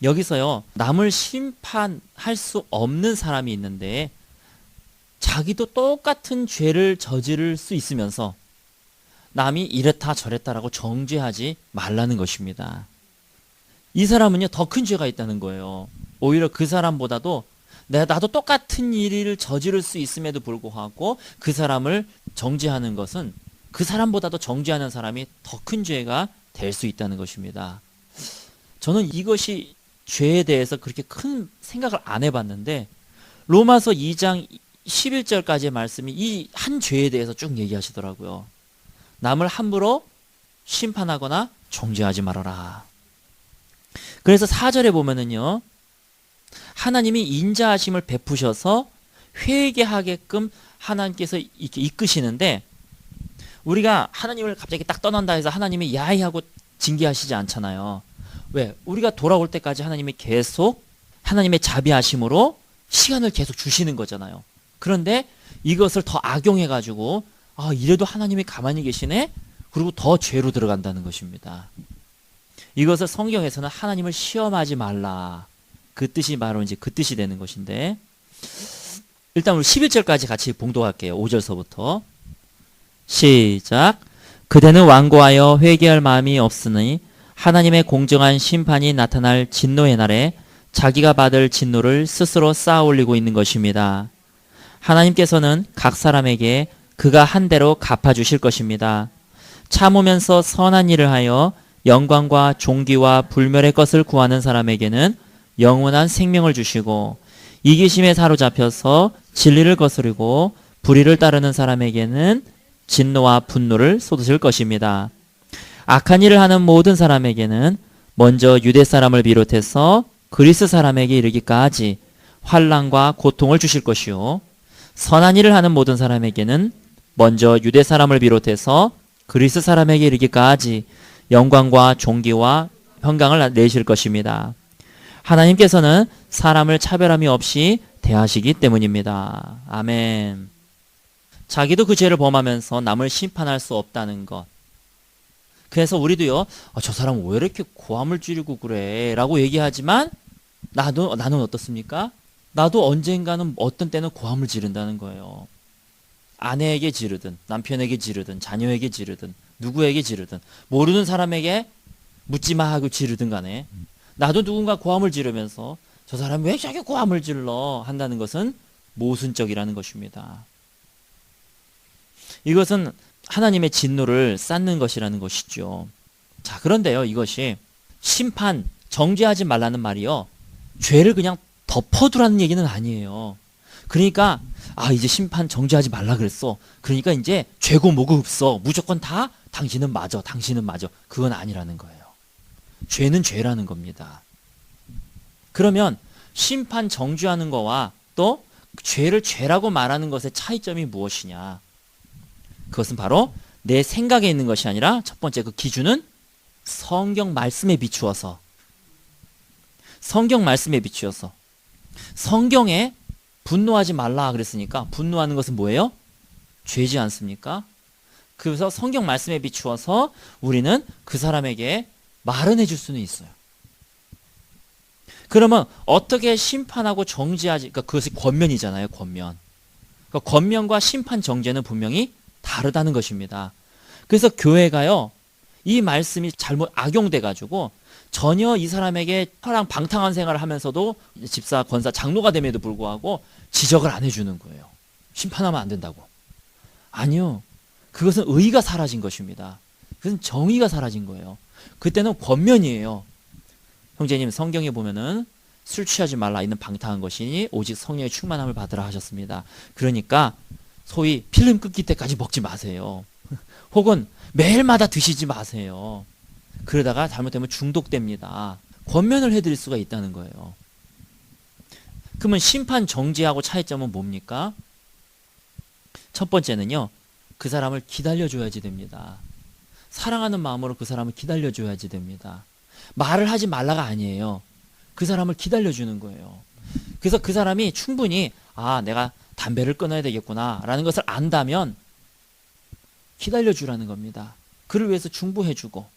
Speaker 1: 여기서요. 남을 심판할 수 없는 사람이 있는데 자기도 똑같은 죄를 저지를 수 있으면서 남이 이랬다 저랬다라고 정죄하지 말라는 것입니다. 이 사람은요. 더 큰 죄가 있다는 거예요. 오히려 그 사람보다도 나도 똑같은 일을 저지를 수 있음에도 불구하고 그 사람을 정죄하는 것은 그 사람보다도 정죄하는 사람이 더 큰 죄가 될 수 있다는 것입니다. 저는 이것이 죄에 대해서 그렇게 큰 생각을 안 해봤는데 로마서 2장 11절까지의 말씀이 이 한 죄에 대해서 쭉 얘기하시더라고요. 남을 함부로 심판하거나 정죄하지 말아라. 그래서 4절에 보면은요. 하나님이 인자하심을 베푸셔서 회개하게끔 하나님께서 이렇게 이끄시는데 우리가 하나님을 갑자기 딱 떠난다 해서 하나님이 야이 하고 징계하시지 않잖아요. 왜? 우리가 돌아올 때까지 하나님이 계속 하나님의 자비하심으로 시간을 계속 주시는 거잖아요. 그런데 이것을 더 악용해가지고 이래도 하나님이 가만히 계시네? 그리고 더 죄로 들어간다는 것입니다. 이것을 성경에서는 하나님을 시험하지 말라. 그 뜻이 바로 이제 그 뜻이 되는 것인데 일단 우리 11절까지 같이 봉독할게요. 5절서부터 시작. 그대는 완고하여 회개할 마음이 없으니 하나님의 공정한 심판이 나타날 진노의 날에 자기가 받을 진노를 스스로 쌓아 올리고 있는 것입니다. 하나님께서는 각 사람에게 그가 한 대로 갚아주실 것입니다. 참으면서 선한 일을 하여 영광과 존귀와 불멸의 것을 구하는 사람에게는 영원한 생명을 주시고 이기심에 사로잡혀서 진리를 거스르고 불의를 따르는 사람에게는 진노와 분노를 쏟으실 것입니다. 악한 일을 하는 모든 사람에게는 먼저 유대 사람을 비롯해서 그리스 사람에게 이르기까지 환난과 고통을 주실 것이요 선한 일을 하는 모든 사람에게는 먼저 유대 사람을 비롯해서 그리스 사람에게 이르기까지 영광과 존귀와 평강을 내실 것입니다. 하나님께서는 사람을 차별함이 없이 대하시기 때문입니다. 아멘. 자기도 그 죄를 범하면서 남을 심판할 수 없다는 것. 그래서 우리도요, 저 사람 왜 이렇게 고함을 지르고 그래? 라고 얘기하지만, 나는 어떻습니까? 나도 언젠가는 어떤 때는 고함을 지른다는 거예요. 아내에게 지르든, 남편에게 지르든, 자녀에게 지르든, 누구에게 지르든, 모르는 사람에게 묻지마 하고 지르든 간에, 나도 누군가 고함을 지르면서, 저 사람이 왜 저렇게 고함을 질러? 한다는 것은 모순적이라는 것입니다. 이것은 하나님의 진노를 쌓는 것이라는 것이죠. 자, 그런데요, 이것이 심판, 정죄하지 말라는 말이요, 죄를 그냥 덮어두라는 얘기는 아니에요. 그러니까 이제 심판 정죄하지 말라 그랬어. 그러니까 이제 죄고 뭐고 없어. 무조건 다 당신은 맞아. 당신은 맞아. 그건 아니라는 거예요. 죄는 죄라는 겁니다. 그러면 심판 정죄하는 거와 또 죄를 죄라고 말하는 것의 차이점이 무엇이냐? 그것은 바로 내 생각에 있는 것이 아니라 첫 번째 그 기준은 성경 말씀에 비추어서 성경에 분노하지 말라 그랬으니까 분노하는 것은 뭐예요? 죄지 않습니까? 그래서 성경 말씀에 비추어서 우리는 그 사람에게 말은 해줄 수는 있어요. 그러면 어떻게 심판하고 정죄하지? 그러니까 그것이 권면이잖아요. 권면. 그러니까 권면과 심판 정죄는 분명히 다르다는 것입니다. 그래서 교회가요, 이 말씀이 잘못 악용돼 가지고 전혀 이 사람에게 방탕한 생활을 하면서도 집사, 권사, 장로가 됨에도 불구하고 지적을 안 해주는 거예요. 심판하면 안 된다고. 아니요. 그것은 의의가 사라진 것입니다. 그것은 정의가 사라진 거예요. 그때는 권면이에요. 형제님, 성경에 보면은 술 취하지 말라 있는 방탕한 것이니 오직 성령의 충만함을 받으라 하셨습니다. 그러니까 소위 필름 끊길 때까지 먹지 마세요. 혹은 매일마다 드시지 마세요. 그러다가 잘못되면 중독됩니다. 권면을 해드릴 수가 있다는 거예요. 그러면 심판 정죄하고 차이점은 뭡니까? 첫 번째는요, 그 사람을 기다려줘야지 됩니다. 사랑하는 마음으로 그 사람을 기다려줘야지 됩니다. 말을 하지 말라가 아니에요. 그 사람을 기다려주는 거예요. 그래서 그 사람이 충분히 내가 담배를 끊어야 되겠구나 라는 것을 안다면 기다려주라는 겁니다. 그를 위해서 중보해주고,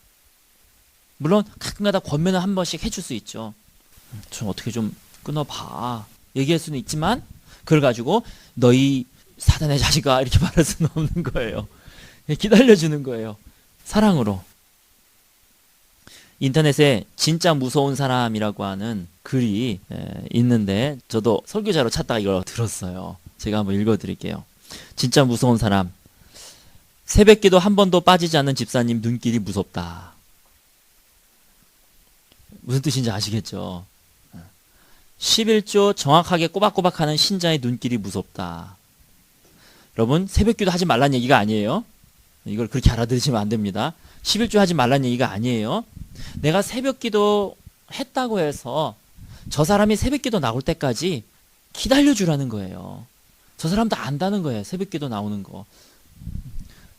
Speaker 1: 물론 가끔가다 권면을 한 번씩 해줄 수 있죠. 좀 어떻게 좀 끊어봐 얘기할 수는 있지만 그걸 가지고 너희 사단의 자식아 이렇게 말할 수는 없는 거예요. 기다려주는 거예요. 사랑으로. 인터넷에 진짜 무서운 사람이라고 하는 글이 있는데 저도 설교자로 찾다가 이걸 들었어요. 제가 한번 읽어드릴게요. 진짜 무서운 사람. 새벽기도 한 번도 빠지지 않는 집사님 눈길이 무섭다. 무슨 뜻인지 아시겠죠? 11조 정확하게 꼬박꼬박 하는 신자의 눈길이 무섭다. 여러분, 새벽기도 하지 말란 얘기가 아니에요. 이걸 그렇게 알아들으시면 안 됩니다. 11조 하지 말란 얘기가 아니에요. 내가 새벽기도 했다고 해서 저 사람이 새벽기도 나올 때까지 기다려주라는 거예요. 저 사람도 안다는 거예요. 새벽기도 나오는 거.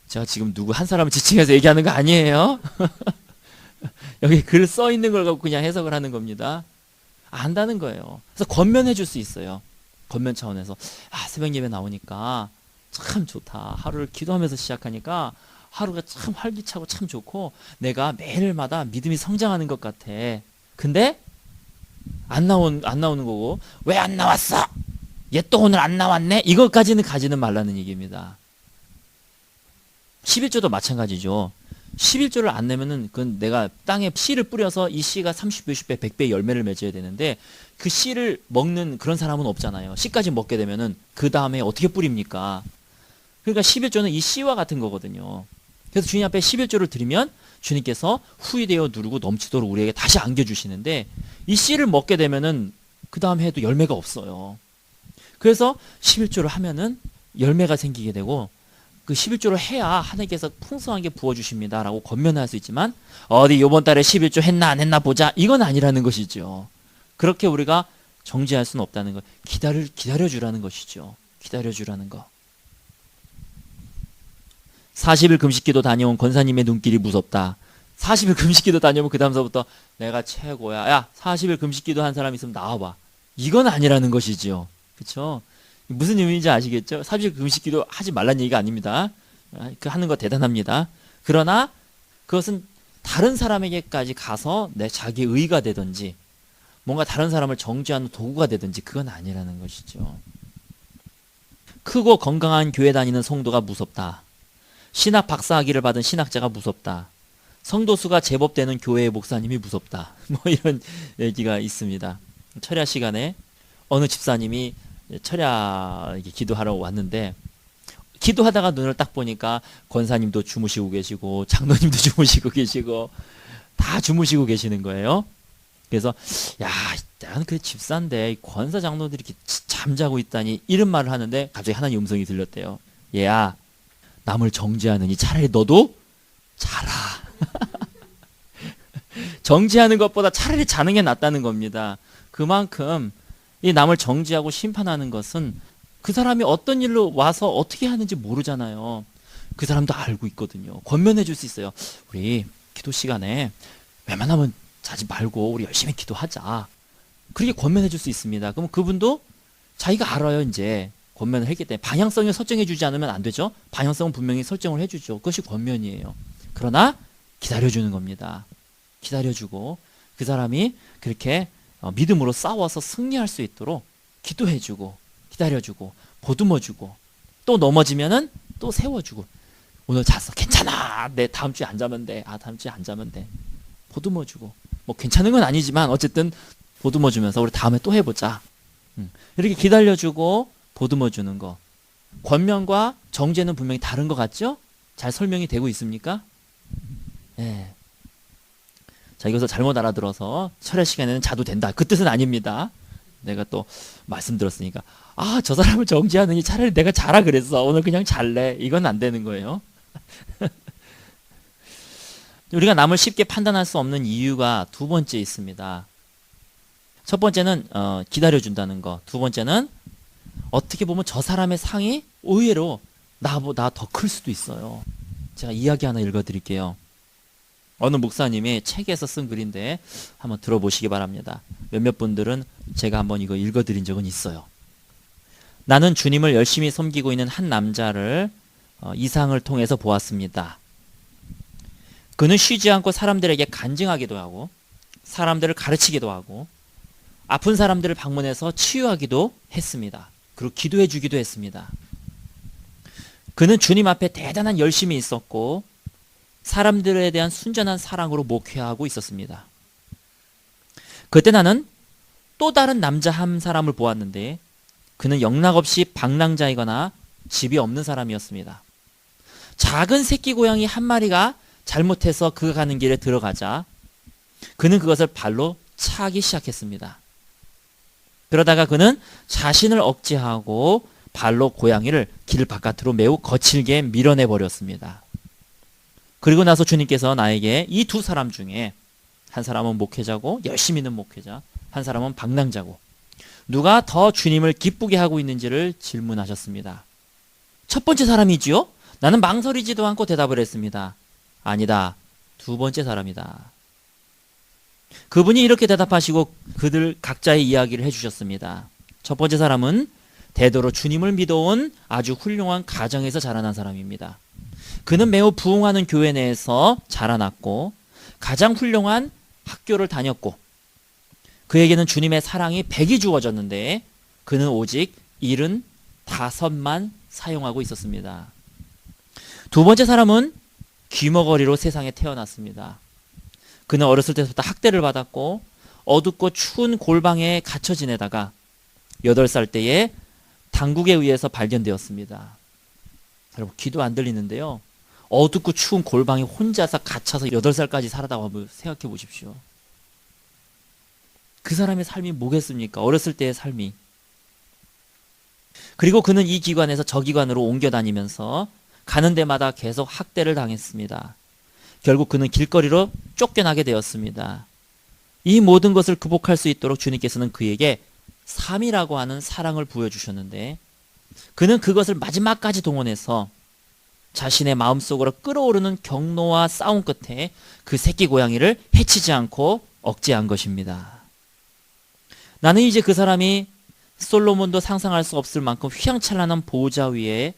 Speaker 1: 제가 지금 누구 한 사람을 지칭해서 얘기하는 거 아니에요. 여기 글 써 있는 걸 갖고 그냥 해석을 하는 겁니다. 안다는 거예요. 그래서 권면해 줄 수 있어요. 권면 차원에서 새벽 예배 나오니까 참 좋다. 하루를 기도하면서 시작하니까 하루가 참 활기차고 참 좋고 내가 매일마다 믿음이 성장하는 것 같아. 근데 안 나오는 거고 왜 안 나왔어? 얘 또 오늘 안 나왔네? 이것까지는 가지는 말라는 얘기입니다. 11조도 마찬가지죠. 11조를 안 내면은 그건 내가 땅에 씨를 뿌려서 이 씨가 30배, 60배, 100배 열매를 맺어야 되는데 그 씨를 먹는 그런 사람은 없잖아요. 씨까지 먹게 되면은 그 다음에 어떻게 뿌립니까? 그러니까 11조는 이 씨와 같은 거거든요. 그래서 주님 앞에 11조를 드리면 주님께서 후히되어 누르고 넘치도록 우리에게 다시 안겨주시는데 이 씨를 먹게 되면은 그 다음 해도 열매가 없어요. 그래서 11조를 하면은 열매가 생기게 되고 그 11조를 해야 하나님께서 풍성하게 부어주십니다 라고 권면할 수 있지만 어디 요번 달에 11조 했나 안 했나 보자 이건 아니라는 것이죠. 그렇게 우리가 정죄할 수는 없다는 거. 기다려주라는 것이죠. 기다려주라는 거. 40일 금식기도 다녀온 권사님의 눈길이 무섭다. 40일 금식기도 다녀오면 그 다음서부터 내가 최고야. 야 40일 금식기도 한 사람 있으면 나와봐. 이건 아니라는 것이지요. 그렇죠? 무슨 의미인지 아시겠죠? 30일 금식 기도 하지 말란 얘기가 아닙니다. 그 하는 거 대단합니다. 그러나 그것은 다른 사람에게까지 가서 내 자기의 의가 되든지 뭔가 다른 사람을 정죄하는 도구가 되든지 그건 아니라는 것이죠. 크고 건강한 교회 다니는 성도가 무섭다. 신학 박사학위를 받은 신학자가 무섭다. 성도수가 제법 되는 교회의 목사님이 무섭다. 뭐 이런 얘기가 있습니다. 철야 시간에 어느 집사님이 철야 기도하러 왔는데 기도하다가 눈을 딱 보니까 권사님도 주무시고 계시고 장로님도 주무시고 계시고 다 주무시고 계시는 거예요. 그래서 야, 나는 그 집사인데 권사 장로들이 이렇게 잠자고 있다니 이런 말을 하는데 갑자기 하나님 음성이 들렸대요. 얘야, 남을 정죄하느니 차라리 너도 자라. 정죄하는 것보다 차라리 자는 게 낫다는 겁니다. 그만큼 이 남을 정죄하고 심판하는 것은 그 사람이 어떤 일로 와서 어떻게 하는지 모르잖아요. 그 사람도 알고 있거든요. 권면해 줄 수 있어요. 우리 기도 시간에 웬만하면 자지 말고 우리 열심히 기도하자. 그렇게 권면해 줄 수 있습니다. 그럼 그분도 자기가 알아요. 이제 권면을 했기 때문에 방향성을 설정해 주지 않으면 안 되죠. 방향성은 분명히 설정을 해주죠. 그것이 권면이에요. 그러나 기다려주는 겁니다. 기다려주고 그 사람이 그렇게 믿음으로 싸워서 승리할 수 있도록 기도해주고 기다려주고 보듬어주고 또 넘어지면은 또 세워주고 오늘 잤어. 괜찮아. 내 다음 주에 안 자면 돼. 다음 주에 안 자면 돼. 보듬어주고 뭐 괜찮은 건 아니지만 어쨌든 보듬어주면서 우리 다음에 또 해보자. 이렇게 기다려주고 보듬어주는 거. 권면과 정죄는 분명히 다른 것 같죠? 잘 설명이 되고 있습니까? 네. 자, 이것을 잘못 알아들어서 철야 시간에는 자도 된다. 그 뜻은 아닙니다. 내가 또 말씀드렸으니까 저 사람을 정죄하느니 차라리 내가 자라 그랬어. 오늘 그냥 잘래. 이건 안 되는 거예요. 우리가 남을 쉽게 판단할 수 없는 이유가 두 번째 있습니다. 첫 번째는 기다려준다는 거. 두 번째는 어떻게 보면 저 사람의 상이 의외로 나보다 더 클 수도 있어요. 제가 이야기 하나 읽어드릴게요. 어느 목사님이 책에서 쓴 글인데 한번 들어보시기 바랍니다. 몇몇 분들은 제가 한번 이거 읽어드린 적은 있어요. 나는 주님을 열심히 섬기고 있는 한 남자를 이상을 통해서 보았습니다. 그는 쉬지 않고 사람들에게 간증하기도 하고 사람들을 가르치기도 하고 아픈 사람들을 방문해서 치유하기도 했습니다. 그리고 기도해 주기도 했습니다. 그는 주님 앞에 대단한 열심이 있었고 사람들에 대한 순전한 사랑으로 목회하고 있었습니다. 그때 나는 또 다른 남자 한 사람을 보았는데 그는 영락없이 방랑자이거나 집이 없는 사람이었습니다. 작은 새끼 고양이 한 마리가 잘못해서 그가 가는 길에 들어가자 그는 그것을 발로 차기 시작했습니다. 그러다가 그는 자신을 억제하고 발로 고양이를 길 바깥으로 매우 거칠게 밀어내 버렸습니다. 그리고 나서 주님께서 나에게 이 두 사람 중에 한 사람은 목회자고 열심히 있는 목회자, 한 사람은 방랑자고 누가 더 주님을 기쁘게 하고 있는지를 질문하셨습니다. 첫 번째 사람이지요? 나는 망설이지도 않고 대답을 했습니다. 아니다. 두 번째 사람이다. 그분이 이렇게 대답하시고 그들 각자의 이야기를 해주셨습니다. 첫 번째 사람은 대대로 주님을 믿어온 아주 훌륭한 가정에서 자라난 사람입니다. 그는 매우 부흥하는 교회 내에서 자라났고 가장 훌륭한 학교를 다녔고 그에게는 주님의 사랑이 100이 주어졌는데 그는 오직 75만 사용하고 있었습니다. 두 번째 사람은 귀머거리로 세상에 태어났습니다. 그는 어렸을 때부터 학대를 받았고 어둡고 추운 골방에 갇혀 지내다가 8살 때에 당국에 의해서 발견되었습니다. 여러분 귀도 안 들리는데요. 어둡고 추운 골방에 혼자서 갇혀서 8살까지 살아다가 한번 생각해 보십시오. 그 사람의 삶이 뭐겠습니까? 어렸을 때의 삶이. 그리고 그는 이 기관에서 저 기관으로 옮겨 다니면서 가는 데마다 계속 학대를 당했습니다. 결국 그는 길거리로 쫓겨나게 되었습니다. 이 모든 것을 극복할 수 있도록 주님께서는 그에게 삶이라고 하는 사랑을 부여주셨는데 그는 그것을 마지막까지 동원해서 자신의 마음속으로 끓어오르는 경노와 싸움 끝에 그 새끼 고양이를 해치지 않고 억제한 것입니다. 나는 이제 그 사람이 솔로몬도 상상할 수 없을 만큼 휘황찬란한 보호자 위에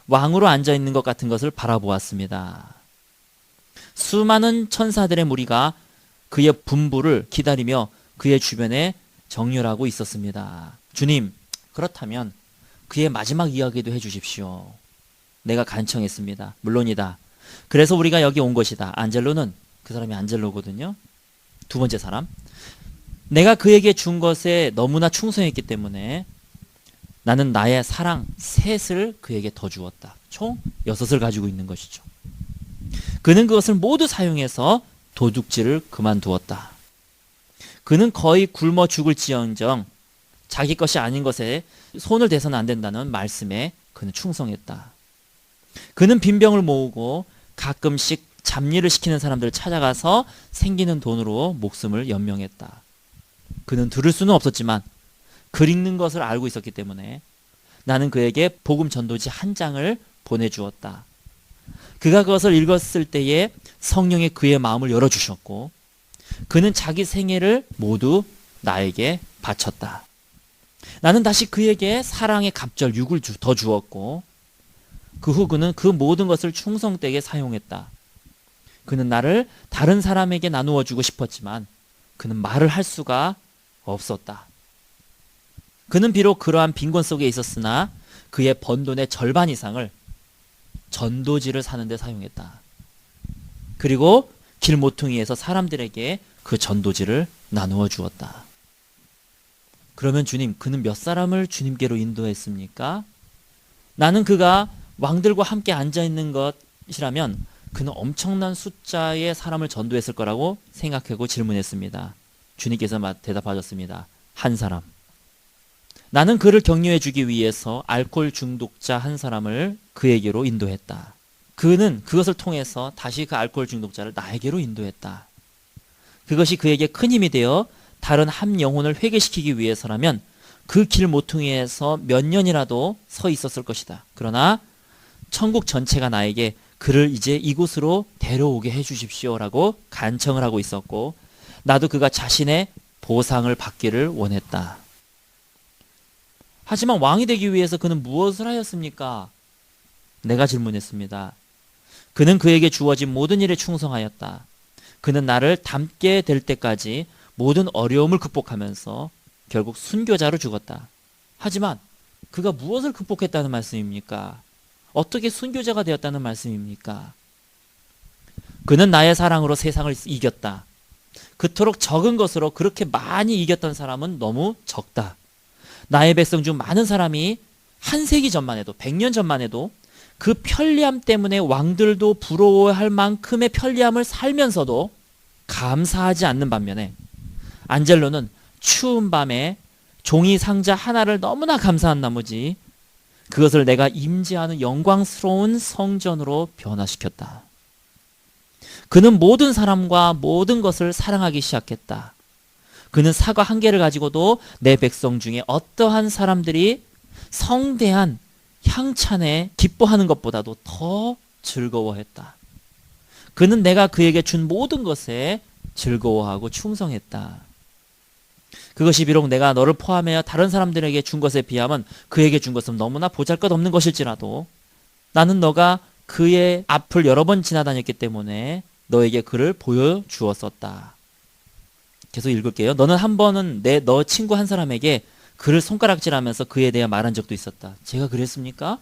Speaker 1: 왕으로 앉아있는 것 같은 것을 바라보았습니다. 수많은 천사들의 무리가 그의 분부를 기다리며 그의 주변에 정렬하고 있었습니다. 주님, 그렇다면 그의 마지막 이야기도 해주십시오. 내가 간청했습니다. 물론이다. 그래서 우리가 여기 온 것이다. 안젤로는, 그 사람이 안젤로거든요. 두 번째 사람. 내가 그에게 준 것에 너무나 충성했기 때문에 나는 나의 사랑 셋을 그에게 더 주었다. 총 6을 가지고 있는 것이죠. 그는 그것을 모두 사용해서 도둑질을 그만두었다. 그는 거의 굶어 죽을지언정 자기 것이 아닌 것에 손을 대서는 안 된다는 말씀에 그는 충성했다. 그는 빈병을 모으고 가끔씩 잡일을 시키는 사람들을 찾아가서 생기는 돈으로 목숨을 연명했다. 그는 들을 수는 없었지만 글 읽는 것을 알고 있었기 때문에 나는 그에게 복음 전도지 한 장을 보내주었다. 그가 그것을 읽었을 때에 성령이 그의 마음을 열어주셨고 그는 자기 생애를 모두 나에게 바쳤다. 나는 다시 그에게 사랑의 갑절 6을 더 주었고 그 후 그는 그 모든 것을 충성되게 사용했다. 그는 나를 다른 사람에게 나누어 주고 싶었지만 그는 말을 할 수가 없었다. 그는 비록 그러한 빈곤 속에 있었으나 그의 번 돈의 절반 이상을 전도지를 사는 데 사용했다. 그리고 길 모퉁이에서 사람들에게 그 전도지를 나누어 주었다. 그러면 주님, 그는 몇 사람을 주님께로 인도했습니까? 나는 그가 왕들과 함께 앉아있는 것이라면 그는 엄청난 숫자의 사람을 전도했을 거라고 생각하고 질문했습니다. 주님께서 대답하셨습니다. 한 사람. 나는 그를 격려해 주기 위해서 알코올 중독자 한 사람을 그에게로 인도했다. 그는 그것을 통해서 다시 그 알코올 중독자를 나에게로 인도했다. 그것이 그에게 큰 힘이 되어 다른 한 영혼을 회개시키기 위해서라면 그 길 모퉁이에서 몇 년이라도 서 있었을 것이다. 그러나 천국 전체가 나에게 그를 이제 이곳으로 데려오게 해주십시오라고 간청을 하고 있었고 나도 그가 자신의 보상을 받기를 원했다. 하지만 왕이 되기 위해서 그는 무엇을 하였습니까? 내가 질문했습니다. 그는 그에게 주어진 모든 일에 충성하였다. 그는 나를 닮게 될 때까지 모든 어려움을 극복하면서 결국 순교자로 죽었다. 하지만 그가 무엇을 극복했다는 말씀입니까? 어떻게 순교자가 되었다는 말씀입니까? 그는 나의 사랑으로 세상을 이겼다. 그토록 적은 것으로 그렇게 많이 이겼던 사람은 너무 적다. 나의 백성 중 많은 사람이 한 세기 전만 해도 100년 전만 해도 그 편리함 때문에 왕들도 부러워할 만큼의 편리함을 살면서도 감사하지 않는 반면에 안젤로는 추운 밤에 종이 상자 하나를 너무나 감사한 나머지 그것을 내가 임재하는 영광스러운 성전으로 변화시켰다. 그는 모든 사람과 모든 것을 사랑하기 시작했다. 그는 사과 한 개를 가지고도 내 백성 중에 어떠한 사람들이 성대한 향찬에 기뻐하는 것보다도 더 즐거워했다. 그는 내가 그에게 준 모든 것에 즐거워하고 충성했다. 그것이 비록 내가 너를 포함하여 다른 사람들에게 준 것에 비하면 그에게 준 것은 너무나 보잘것없는 것일지라도 나는 너가 그의 앞을 여러 번 지나다녔기 때문에 너에게 그를 보여주었었다. 계속 읽을게요. 너는 한 번은 너 친구 한 사람에게 그를 손가락질하면서 그에 대해 말한 적도 있었다. 제가 그랬습니까?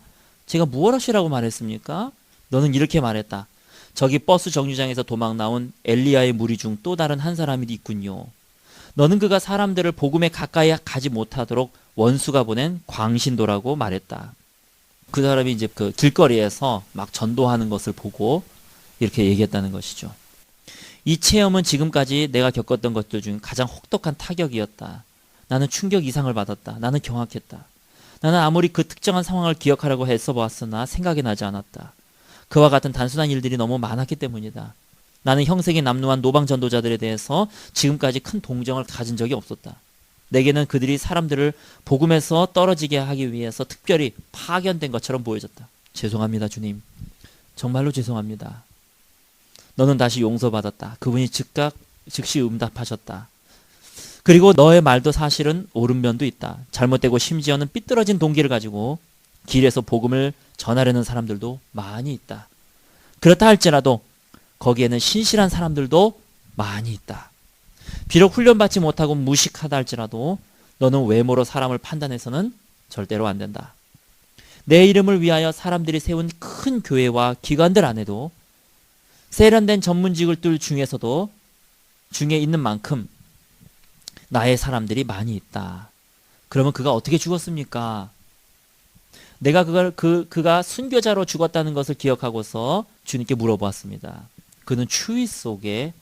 Speaker 1: 제가 무엇이라고 말했습니까? 너는 이렇게 말했다. 저기 버스 정류장에서 도망 나온 엘리야의 무리 중 또 다른 한 사람이 있군요. 너는 그가 사람들을 복음에 가까이 가지 못하도록 원수가 보낸 광신도라고 말했다. 그 사람이 이제 그 길거리에서 막 전도하는 것을 보고 이렇게 얘기했다는 것이죠. 이 체험은 지금까지 내가 겪었던 것들 중 가장 혹독한 타격이었다. 나는 충격 이상을 받았다. 나는 경악했다. 나는 아무리 그 특정한 상황을 기억하려고 애써 보았으나 생각이 나지 않았다. 그와 같은 단순한 일들이 너무 많았기 때문이다. 나는 형세기 남루한 노방 전도자들에 대해서 지금까지 큰 동정을 가진 적이 없었다. 내게는 그들이 사람들을 복음에서 떨어지게 하기 위해서 특별히 파견된 것처럼 보여졌다. 죄송합니다, 주님. 정말로 죄송합니다. 너는 다시 용서받았다. 그분이 즉시 응답하셨다. 그리고 너의 말도 사실은 옳은 면도 있다. 잘못되고 심지어는 삐뚤어진 동기를 가지고 길에서 복음을 전하려는 사람들도 많이 있다. 그렇다 할지라도 거기에는 신실한 사람들도 많이 있다. 비록 훈련받지 못하고 무식하다 할지라도 너는 외모로 사람을 판단해서는 절대로 안 된다. 내 이름을 위하여 사람들이 세운 큰 교회와 기관들 안에도 세련된 전문직을 뚫 중에서도 중에 있는 만큼 나의 사람들이 많이 있다. 그러면 그가 어떻게 죽었습니까? 내가 그가 순교자로 죽었다는 것을 기억하고서 주님께 물어보았습니다. 그는 추위 속에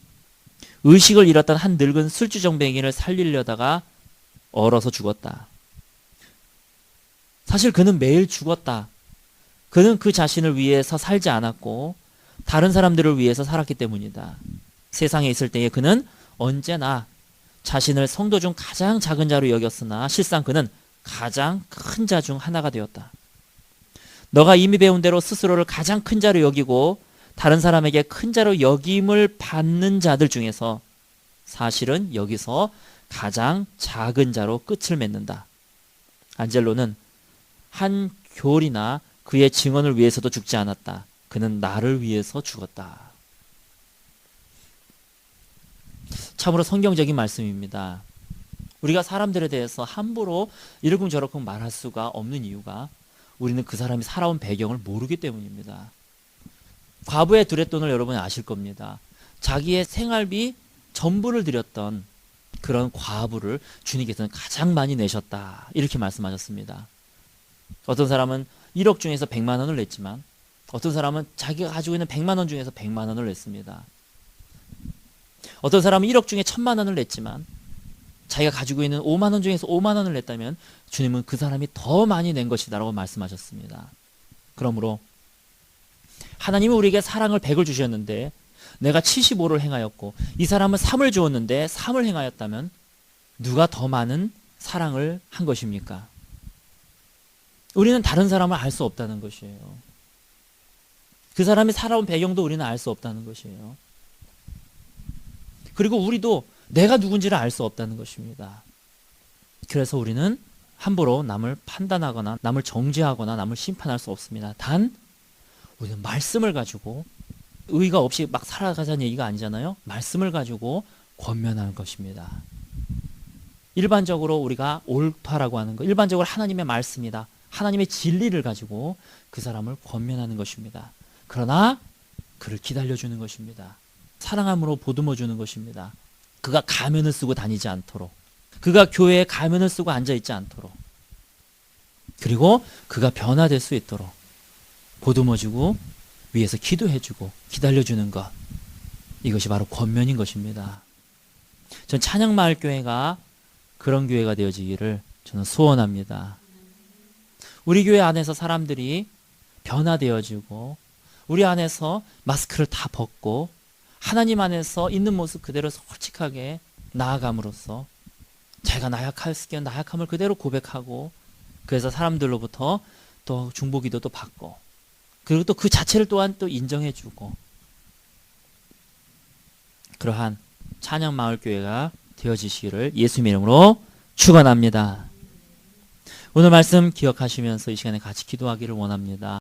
Speaker 1: 의식을 잃었던 한 늙은 술주정뱅이를 살리려다가 얼어서 죽었다. 사실 그는 매일 죽었다. 그는 그 자신을 위해서 살지 않았고 다른 사람들을 위해서 살았기 때문이다. 세상에 있을 때에 그는 언제나 자신을 성도 중 가장 작은 자로 여겼으나 실상 그는 가장 큰 자 중 하나가 되었다. 너가 이미 배운 대로 스스로를 가장 큰 자로 여기고 다른 사람에게 큰 자로 여김을 받는 자들 중에서 사실은 여기서 가장 작은 자로 끝을 맺는다. 안젤로는 한 교리나 그의 증언을 위해서도 죽지 않았다. 그는 나를 위해서 죽었다. 참으로 성경적인 말씀입니다. 우리가 사람들에 대해서 함부로 이러쿵 저러쿵 말할 수가 없는 이유가 우리는 그 사람이 살아온 배경을 모르기 때문입니다. 과부의 두랫돈을 여러분이 아실 겁니다. 자기의 생활비 전부를 들였던 그런 과부를 주님께서는 가장 많이 내셨다. 이렇게 말씀하셨습니다. 어떤 사람은 1억 중에서 100만 원을 냈지만 어떤 사람은 자기가 가지고 있는 100만 원 중에서 100만 원을 냈습니다. 어떤 사람은 1억 중에 1000만 원을 냈지만 자기가 가지고 있는 5만 원 중에서 5만 원을 냈다면 주님은 그 사람이 더 많이 낸 것이다 라고 말씀하셨습니다. 그러므로 하나님은 우리에게 사랑을 100을 주셨는데 내가 75를 행하였고 이 사람은 3을 주었는데 3을 행하였다면 누가 더 많은 사랑을 한 것입니까? 우리는 다른 사람을 알 수 없다는 것이에요. 그 사람이 살아온 배경도 우리는 알 수 없다는 것이에요. 그리고 우리도 내가 누군지를 알 수 없다는 것입니다. 그래서 우리는 함부로 남을 판단하거나 남을 정죄하거나 남을 심판할 수 없습니다. 단 우리는 말씀을 가지고 의의가 없이 막 살아가자는 얘기가 아니잖아요. 말씀을 가지고 권면하는 것입니다. 일반적으로 우리가 옳다라고 하는 것, 일반적으로 하나님의 말씀이다. 하나님의 진리를 가지고 그 사람을 권면하는 것입니다. 그러나 그를 기다려주는 것입니다. 사랑함으로 보듬어주는 것입니다. 그가 가면을 쓰고 다니지 않도록, 그가 교회에 가면을 쓰고 앉아있지 않도록, 그리고 그가 변화될 수 있도록 보듬어주고 위에서 기도해주고 기다려주는 것, 이것이 바로 권면인 것입니다. 전 찬양마을교회가 그런 교회가 되어지기를 저는 소원합니다. 우리 교회 안에서 사람들이 변화되어지고 우리 안에서 마스크를 다 벗고 하나님 안에서 있는 모습 그대로 솔직하게 나아감으로써 자기가 나약함을 그대로 고백하고 그래서 사람들로부터 또 중보기도도 받고 그리고 또 그 자체를 또한 또 인정해주고 그러한 찬양마을교회가 되어지시기를 예수님의 이름으로 축원합니다. 오늘 말씀 기억하시면서 이 시간에 같이 기도하기를 원합니다.